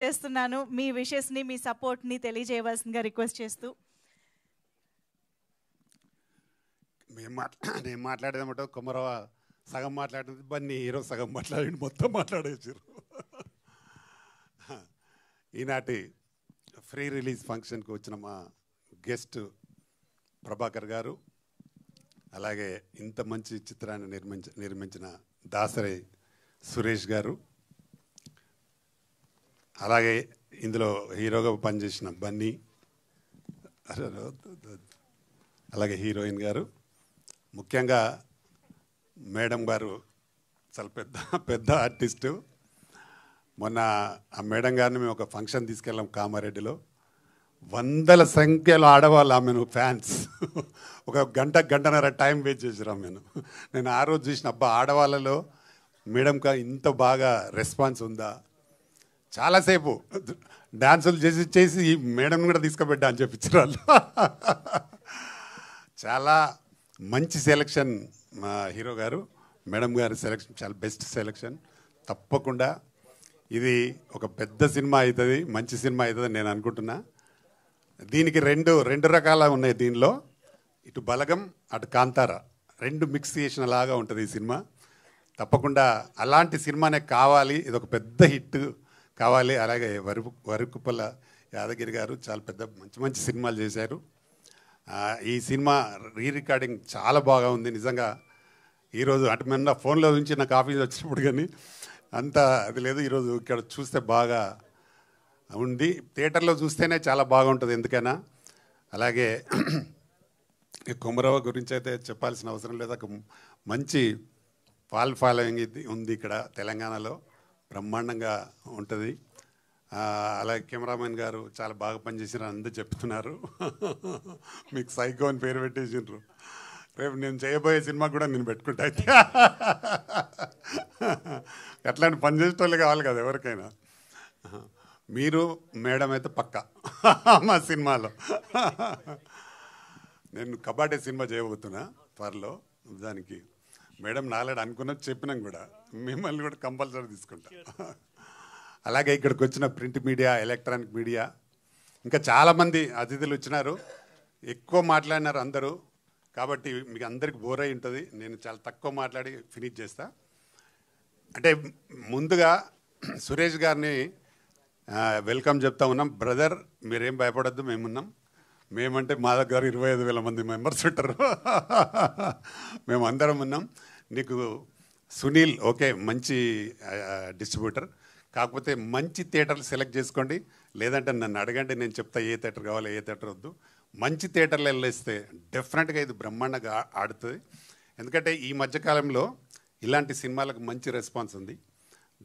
పెట్టేస్తున్నాను. మీ విషెస్ని, మీ సపోర్ట్ని తెలియజేయవలసిందిగా రిక్వెస్ట్ చేస్తూ. నేను మాట్లాడేదన్నమాట కుమరవ సగం మాట్లాడేది, బన్నీ హీరో సగం మాట్లాడి మొత్తం మాట్లాడేసారు. ఈనాటి ఫ్రీ రిలీజ్ ఫంక్షన్కి వచ్చిన మా గెస్ట్ ప్రభాకర్ గారు, అలాగే ఇంత మంచి చిత్రాన్ని నిర్మించిన దాసరి సురేష్ గారు, అలాగే ఇందులో హీరోగా పనిచేసిన బన్నీ, అలాగే హీరోయిన్ గారు, ముఖ్యంగా మేడం గారు చాలా పెద్ద ఆర్టిస్టు. మొన్న ఆ మేడం గారిని మేము ఒక ఫంక్షన్ తీసుకెళ్ళాం కామారెడ్డిలో. వందల సంఖ్యలో ఆడవాళ్ళు ఆమెను ఫ్యాన్స్. ఒక గంటన్నర టైం వేస్ట్ చేసారు ఆమెను. నేను ఆ రోజు చూసిన, అబ్బా ఆడవాళ్ళలో మేడంకా ఇంత బాగా రెస్పాన్స్ ఉందా. చాలాసేపు డాన్సులు చేసి ఈ మేడం కూడా తీసుకుపెట్టా అని చెప్పించారు వాళ్ళు. చాలా మంచి సెలెక్షన్ మా హీరో గారు, మేడం గారి సెలెక్షన్ చాలా బెస్ట్ సెలెక్షన్. తప్పకుండా ఇది ఒక పెద్ద సినిమా అవుతుంది, మంచి సినిమా అవుతుంది నేను అనుకుంటున్నా. దీనికి రెండు రకాల ఉన్నాయి దీనిలో. ఇటు బలగం, అటు కాంతారా, రెండు మిక్స్ చేసిన లాగా ఉంటుంది ఈ సినిమా. తప్పకుండా అలాంటి సినిమానే కావాలి, ఇది ఒక పెద్ద హిట్ కావాలి. అలాగే వరకుపల్ల యాదగిరి గారు చాలా మంచి సినిమాలు చేశారు. ఈ సినిమా రికార్డింగ్ చాలా బాగా ఉంది నిజంగా. ఈరోజు అటు మీద ఫోన్లో నుంచి నాకు ఆఫీస్ వచ్చినప్పుడు కానీ అంత అది లేదు, ఈరోజు ఇక్కడ చూస్తే బాగా ఉంది. థియేటర్లో చూస్తేనే చాలా బాగుంటుంది ఎందుకైనా. అలాగే కుమరవ గురించి అయితే చెప్పాల్సిన అవసరం లేదు. ఒక మంచి ఫాలోయింగ్ ఉంది ఇక్కడ తెలంగాణలో, బ్రహ్మాండంగా ఉంటుంది. అలాగే కెమెరామెన్ గారు చాలా బాగా పనిచేసినారు అందరూ చెప్తున్నారు. మీకు సైకో అని పేరు పెట్టేసిండ్రు. రేపు నేను చేయబోయే సినిమా కూడా నేను పెట్టుకుంటా. అయితే అట్లాంటి పని చేసేటోళ్ళు కావాలి కదా ఎవరికైనా. మీరు మేడం అయితే పక్కా మా సినిమాలో. నేను కబాడీ సినిమా చేయబోతున్నా త్వరలో. దానికి మేడం నాలాడు అనుకున్నది చెప్పినాం కూడా, మిమ్మల్ని కూడా కంపల్సరీ తీసుకుంటా. అలాగే ఇక్కడికి వచ్చిన ప్రింట్ మీడియా, ఎలక్ట్రానిక్ మీడియా, ఇంకా చాలామంది అతిథులు వచ్చినారు. ఎక్కువ మాట్లాడినారు అందరూ, కాబట్టి మీకు అందరికి బోర్ అయి ఉంటుంది. నేను చాలా తక్కువ మాట్లాడి ఫినిష్ చేస్తా. అంటే ముందుగా సురేష్ గారిని వెల్కమ్ చెప్తా ఉన్నాం. బ్రదర్ మీరేం భయపడద్దు, మేమున్నాం. మేమంటే మా దగ్గర 25,000 మంది మెంబర్స్ ఉంటారు. మేము అందరం ఉన్నాం. నీకు సునీల్ ఓకే మంచి డిస్ట్రిబ్యూటర్, కాకపోతే మంచి థియేటర్లు సెలెక్ట్ చేసుకోండి, లేదంటే నన్ను అడగండి, నేను చెప్తా ఏ థియేటర్ కావాలో ఏ థియేటర్ వద్దు. మంచి థియేటర్లు వెళ్ళేస్తే డెఫినెట్గా ఇది బ్రహ్మాండంగా ఆడుతుంది. ఎందుకంటే ఈ మధ్యకాలంలో ఇలాంటి సినిమాలకు మంచి రెస్పాన్స్ ఉంది.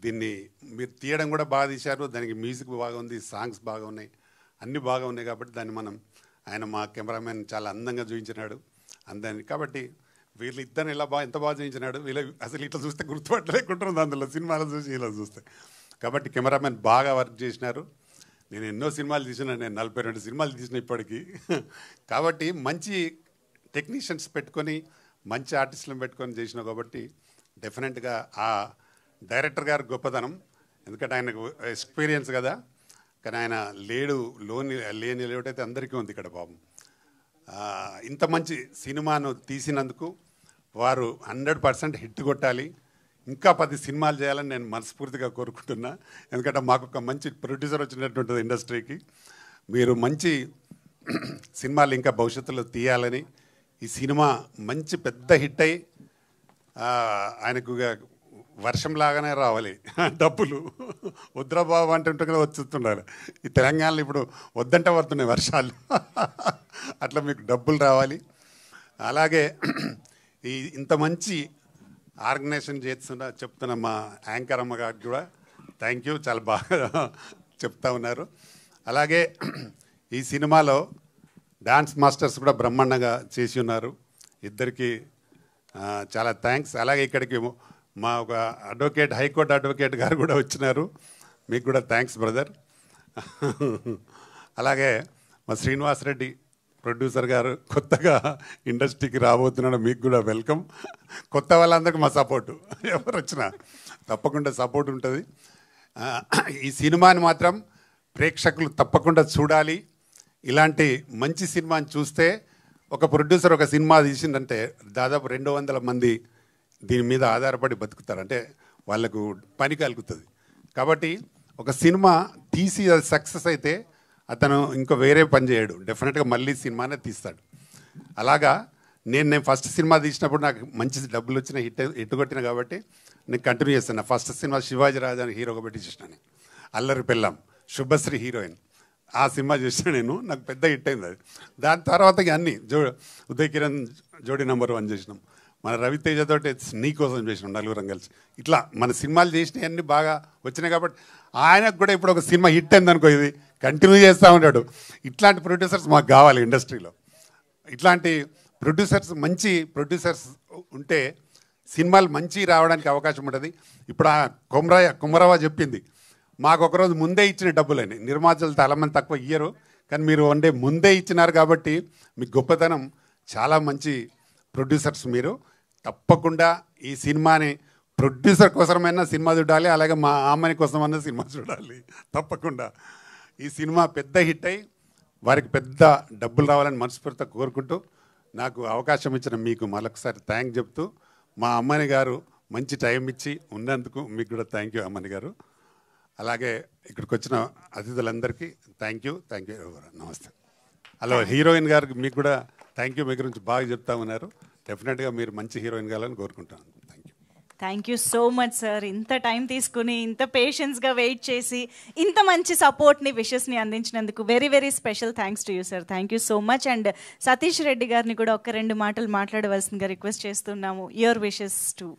దీన్ని మీరు తీయడం కూడా బాగా తీశారు, దానికి మ్యూజిక్ బాగా ఉంది, సాంగ్స్ బాగా ఉన్నాయి, అన్నీ బాగా ఉన్నాయి. కాబట్టి దాన్ని ఆయన మా కెమెరామెన్ చాలా అందంగా చూపించినాడు అందాన్ని. కాబట్టి వీళ్ళు ఇద్దరిని ఎంత బాగా చూపించినాడు. అసలు ఇట్లా చూస్తే గుర్తుపట్టలేకుంటుంది అందులో సినిమాలో చూసి ఇలా చూస్తే. కాబట్టి కెమెరామెన్ బాగా వర్క్ చేసినారు. నేను ఎన్నో సినిమాలు తీసిన, నేను 42 సినిమాలు తీసిన ఇప్పటికీ. కాబట్టి మంచి టెక్నీషియన్స్ పెట్టుకొని మంచి ఆర్టిస్టులను పెట్టుకొని చేసినావు. కాబట్టి డెఫినెట్గా ఆ డైరెక్టర్ గారి గొప్పతనం, ఎందుకంటే ఆయనకు ఎక్స్పీరియన్స్ కదా. కానీ ఆయన లేని లేటైతే అందరికీ ఉంది ఇక్కడ పాపం. ఇంత మంచి సినిమాను తీసినందుకు వారు 100% హిట్ కొట్టాలి. ఇంకా 10 సినిమాలు చేయాలని నేను మనస్ఫూర్తిగా కోరుకుంటున్నా. ఎందుకంటే మాకు ఒక మంచి ప్రొడ్యూసర్ వచ్చినట్టుంటుంది ఇండస్ట్రీకి. మీరు మంచి సినిమాలు ఇంకా భవిష్యత్తులో తీయాలని, ఈ సినిమా మంచి పెద్ద హిట్ అయ్యి ఆయనకు వర్షంలాగానే రావాలి డబ్బులు. వద్రబాబు అంటుంటే కదా వచ్చేస్తుండాలి. ఈ తెలంగాణలో ఇప్పుడు వద్దంటే పడుతున్నాయి వర్షాలు. అట్లా మీకు డబ్బులు రావాలి. అలాగే ఇంత మంచి ఆర్గనైజేషన్ చెప్తున్న మా యాంకర్ అమ్మ గారికి కూడా థ్యాంక్ యూ, చాలా బాగా చెప్తా ఉన్నారు. అలాగే ఈ సినిమాలో డాన్స్ మాస్టర్స్ కూడా బ్రహ్మాండంగా చేసి ఉన్నారు. ఇద్దరికి చాలా థ్యాంక్స్. అలాగే ఇక్కడికి మా ఒక అడ్వకేట్, హైకోర్టు అడ్వకేట్ గారు కూడా వచ్చినారు. మీకు కూడా థ్యాంక్స్ బ్రదర్. అలాగే మా శ్రీనివాస్ రెడ్డి ప్రొడ్యూసర్ గారు కొత్తగా ఇండస్ట్రీకి రాబోతున్నాడు, మీకు కూడా వెల్కమ్. కొత్త వాళ్ళందరికీ మా సపోర్టు, ఎవరు వచ్చినా తప్పకుండా సపోర్ట్ ఉంటుంది. ఈ సినిమాని మాత్రం ప్రేక్షకులు తప్పకుండా చూడాలి. ఇలాంటి మంచి సినిమాని చూస్తే ఒక ప్రొడ్యూసర్ ఒక సినిమా తీసిందంటే దాదాపు 200 మంది దీని మీద ఆధారపడి బతుకుతారు, అంటే వాళ్ళకు పని కలుగుతుంది. కాబట్టి ఒక సినిమా తీసి అది సక్సెస్ అయితే అతను ఇంకో వేరే పని చేయడు, డెఫినెట్గా మళ్ళీ సినిమానే తీస్తాడు. అలాగా నేను ఫస్ట్ సినిమా తీసినప్పుడు నాకు మంచి డబ్బులు వచ్చిన హిట్ కొట్టిన కాబట్టి నేను కంటిన్యూ చేస్తాను. నా ఫస్ట్ సినిమా శివాజీ రాజాని హీరోగా పెట్టి చేసినాను. అల్లరి పెళ్ళాం, శుభశ్రీ హీరోయిన్, ఆ సినిమా చేసిన నేను, నాకు పెద్ద హిట్ అయింది అది. దాని తర్వాత అన్నీ ఉదయ్ కిరణ్ జోడీ నెంబర్ 1 చేసినాం, మన రవితేజతో నీ కోసం చేసినాం, నలుగురం కలిసి. ఇట్లా మన సినిమాలు చేసినవి అన్నీ బాగా వచ్చినాయి కాబట్టి ఆయనకు కూడా ఇప్పుడు ఒక సినిమా హిట్ అయింది అనుకో, ఇది కంటిన్యూ చేస్తూ ఉంటాడు. ఇట్లాంటి ప్రొడ్యూసర్స్ మాకు కావాలి ఇండస్ట్రీలో. ఇట్లాంటి ప్రొడ్యూసర్స్, మంచి ప్రొడ్యూసర్స్ ఉంటే సినిమాలు మంచి రావడానికి అవకాశం ఉంటుంది. ఇప్పుడు ఆ కుమరవ చెప్పింది, మాకు ఒకరోజు ముందే ఇచ్చిన డబ్బులని. నిర్మాతలు చాలామంది తక్కువ ఇయ్యరు, కానీ మీరు ముందే ఇచ్చినారు కాబట్టి మీకు గొప్పతనం. చాలా మంచి ప్రొడ్యూసర్స్ మీరు. తప్పకుండా ఈ సినిమాని ప్రొడ్యూసర్ కోసమైనా సినిమా చూడాలి, అలాగే మా అమ్మని కోసమైనా సినిమా చూడాలి. తప్పకుండా ఈ సినిమా పెద్ద హిట్ అయ్యి వారికి పెద్ద డబ్బులు రావాలని మనస్ఫూర్తిగా కోరుకుంటూ, నాకు అవకాశం ఇచ్చిన మీకు మరొకసారి థ్యాంక్ చెప్తూ, మా అమ్మని గారు మంచి టైం ఇచ్చి ఉన్నందుకు మీకు కూడా థ్యాంక్ యూ అమ్మని గారు. అలాగే ఇక్కడికి వచ్చిన అతిథులందరికీ థ్యాంక్ యూ. నమస్తే. హలో హీరోయిన్ గారికి మీకు కూడా థ్యాంక్ యూ. మీ గురించి బాగా చెప్తా ఉన్నారు. డెఫినెట్గా మీరు మంచి హీరోయిన్ కావాలని కోరుకుంటాను. Thank you so much sir. ఇంత టైం తీసుకుని, ఇంత పేషెన్స్గా వెయిట్ చేసి, ఇంత మంచి సపోర్ట్ని, విషెస్ని అందించినందుకు very very special thanks to you sir. Thank you so much. And Satish Reddy గారిని కూడా 1-2 మాటలు మాట్లాడవలసిందిగా రిక్వెస్ట్ చేస్తున్నాము. Your wishes to.